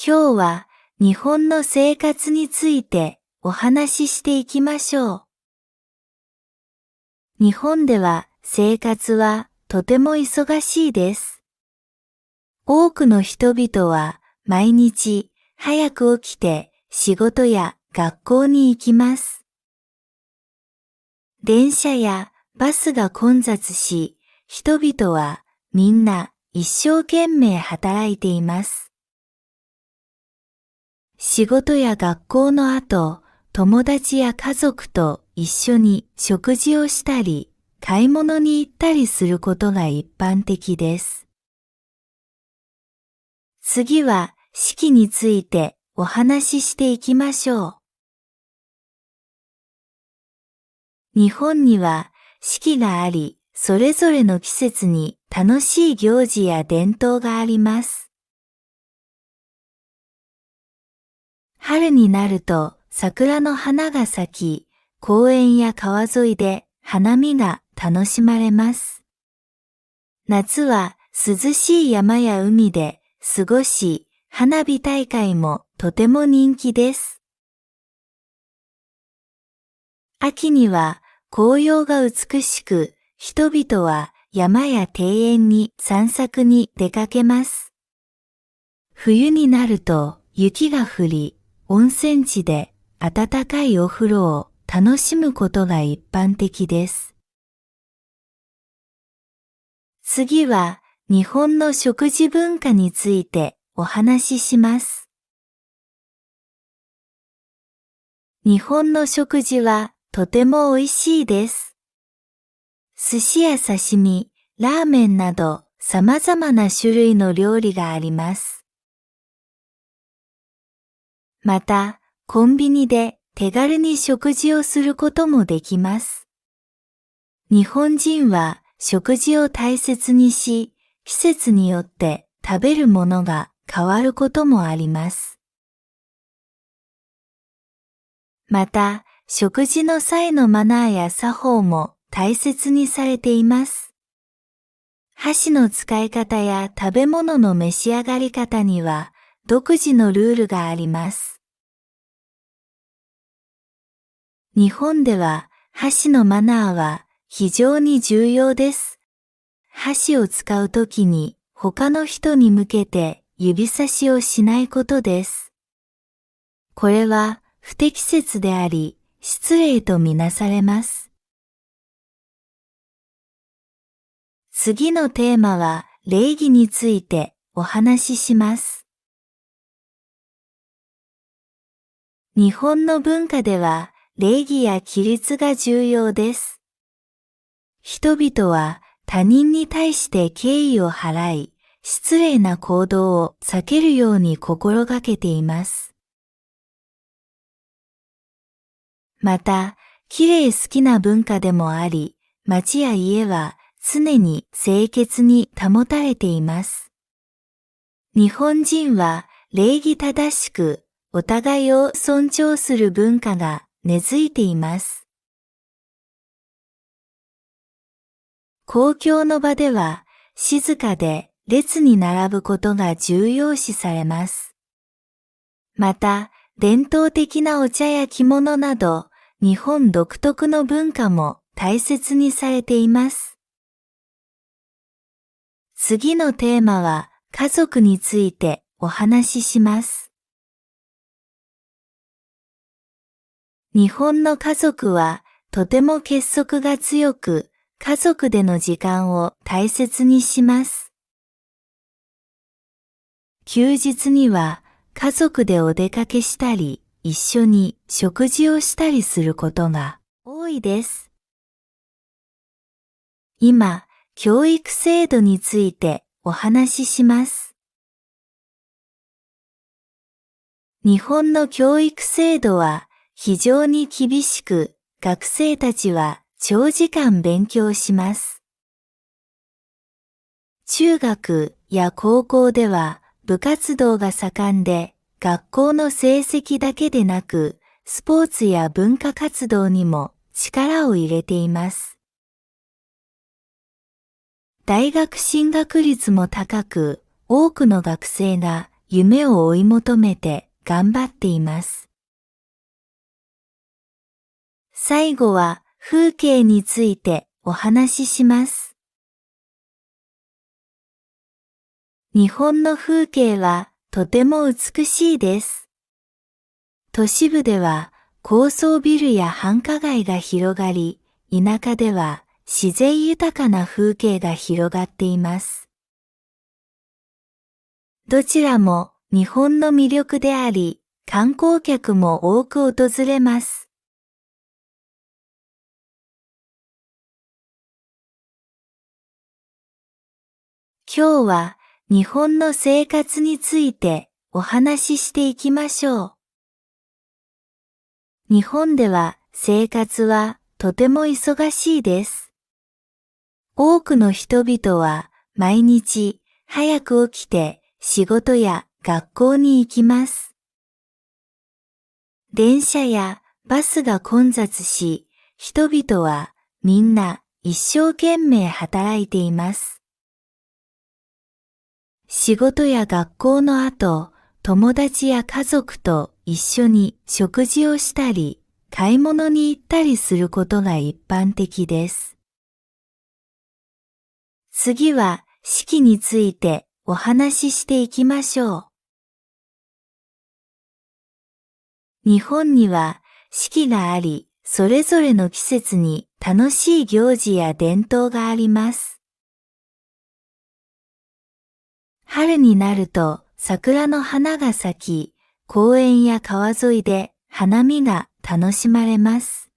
今日は日本の生活についてお話ししていきましょう。日本では生活はとても忙しいです。多くの人々は毎日早く起きて仕事や学校に行きます。電車やバスが混雑し、人々はみんな一生懸命働いています。仕事や学校の後、友達や家族と一緒に食事をしたり、買い物に行ったりすることが一般的です。次は四季についてお話ししていきましょう。日本には四季があり、それぞれの季節に楽しい行事や伝統があります。春になると桜の花が咲き、公園や川沿いで花見が楽しまれます。夏は涼しい山や海で過ごし、花火大会もとても人気です。秋には紅葉が美しく、人々は山や庭園に散策に出かけます。冬になると雪が降り、温泉地で温かいお風呂を楽しむことが一般的です。次は日本の食事文化についてお話しします。日本の食事はとても美味しいです。寿司や刺身、ラーメンなど様々な種類の料理があります。また、コンビニで手軽に食事をすることもできます。日本人は食事を大切にし、季節によって食べるものが変わることもあります。また、食事の際のマナーや作法も大切にされています。箸の使い方や食べ物の召し上がり方には独自のルールがあります。日本では箸のマナーは非常に重要です。箸を使うときに他の人に向けて指差しをしないことです。これは不適切であり、失礼とみなされます。次のテーマは礼儀についてお話しします。日本の文化では礼儀や規律が重要です。人々は他人に対して敬意を払い、失礼な行動を避けるように心がけています。また、きれい好きな文化でもあり、街や家は常に清潔に保たれています。日本人は礼儀正しく、お互いを尊重する文化が根付いています。公共の場では静かで列に並ぶことが重要視されます。また、伝統的なお茶や着物など、日本独特の文化も大切にされています。次のテーマは家族についてお話しします。日本の家族はとても結束が強く、家族での時間を大切にします。休日には家族でお出かけしたり、一緒に食事をしたりすることが多いです。今、教育制度についてお話しします。日本の教育制度は非常に厳しく、学生たちは長時間勉強します。中学や高校では部活動が盛んで、学校の成績だけでなく、スポーツや文化活動にも力を入れています。大学進学率も高く、多くの学生が夢を追い求めて頑張っています。最後は風景についてお話しします。日本の風景はとても美しいです。都市部では高層ビルや繁華街が広がり、田舎では自然豊かな風景が広がっています。どちらも日本の魅力であり、観光客も多く訪れます。今日は日本の生活についてお話ししていきましょう。日本では生活はとても忙しいです。多くの人々は毎日早く起きて仕事や学校に行きます。電車やバスが混雑し、人々はみんな一生懸命働いています。仕事や学校の後、友達や家族と一緒に食事をしたり、買い物に行ったりすることが一般的です。次は四季についてお話ししていきましょう。日本には四季があり、それぞれの季節に楽しい行事や伝統があります。春になると桜の花が咲き、公園や川沿いで花見が楽しまれます。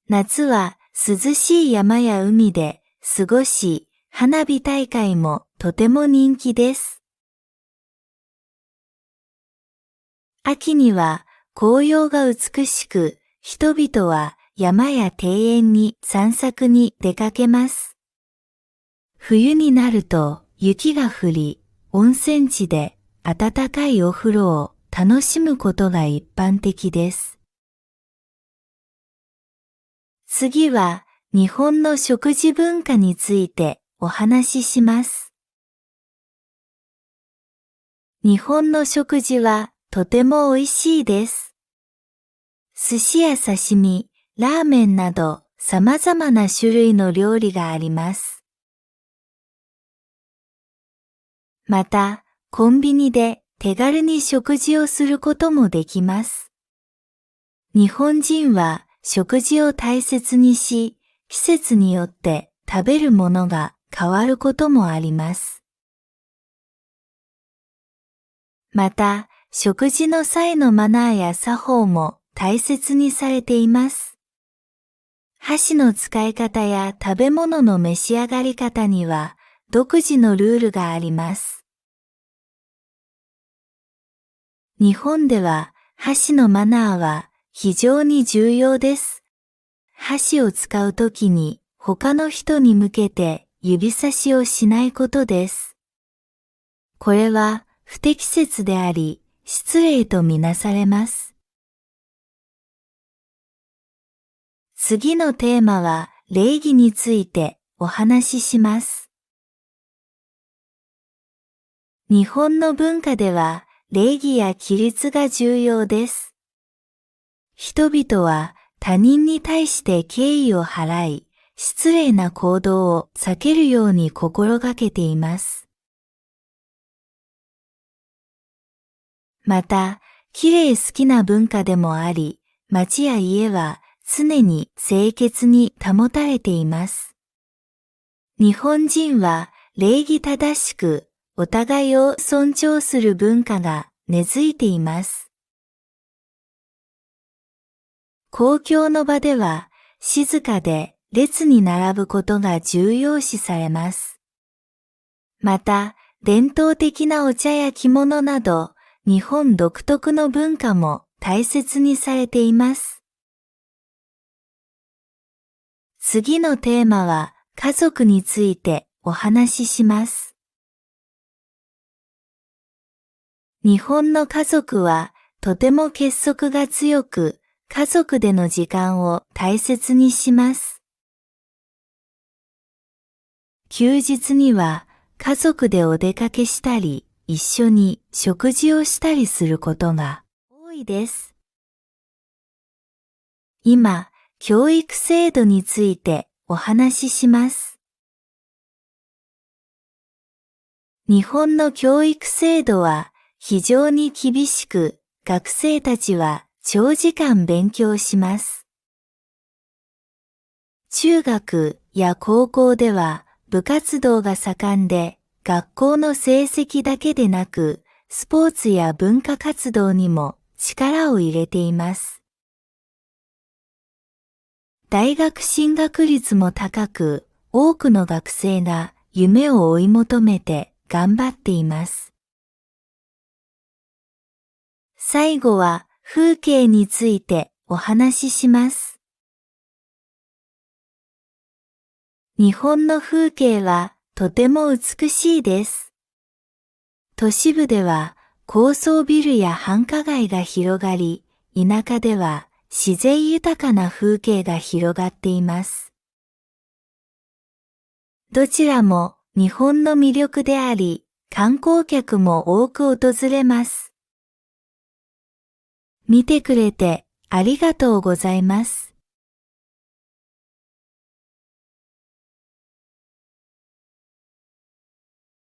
夏は涼しい山や海で過ごし、花火大会もとても人気です。秋には紅葉が美しく、人々は山や庭園に散策に出かけます。冬になると雪が降り、温泉地で温かいお風呂を楽しむことが一般的です。次は日本の食事文化についてお話しします。日本の食事はとても美味しいです。寿司や刺身、ラーメンなど様々な種類の料理があります。また、コンビニで手軽に食事をすることもできます。日本人は食事を大切にし、季節によって食べるものが変わることもあります。また、食事の際のマナーや作法も大切にされています。箸の使い方や食べ物の召し上がり方には独自のルールがあります。日本では箸のマナーは非常に重要です。箸を使うときに他の人に向けて指差しをしないことです。これは不適切であり、失礼とみなされます。次のテーマは礼儀についてお話しします。日本の文化では礼儀や規律が重要です。人々は他人に対して敬意を払い、失礼な行動を避けるように心がけています。また、きれい好きな文化でもあり、町や家は常に清潔に保たれています。日本人は礼儀正しく、お互いを尊重する文化が根付いています。公共の場では静かで列に並ぶことが重要視されます。また、伝統的なお茶や着物など、日本独特の文化も大切にされています。次のテーマは家族についてお話しします。日本の家族はとても結束が強く、家族での時間を大切にします。休日には家族でお出かけしたり、一緒に食事をしたりすることが多いです。今、教育制度についてお話しします。日本の教育制度は非常に厳しく、学生たちは長時間勉強します。中学や高校では部活動が盛んで、学校の成績だけでなく、スポーツや文化活動にも力を入れています。大学進学率も高く、多くの学生が夢を追い求めて頑張っています。最後は風景についてお話しします。日本の風景はとても美しいです。都市部では高層ビルや繁華街が広がり、田舎では自然豊かな風景が広がっています。どちらも日本の魅力であり、観光客も多く訪れます。見てくれてありがとうございます。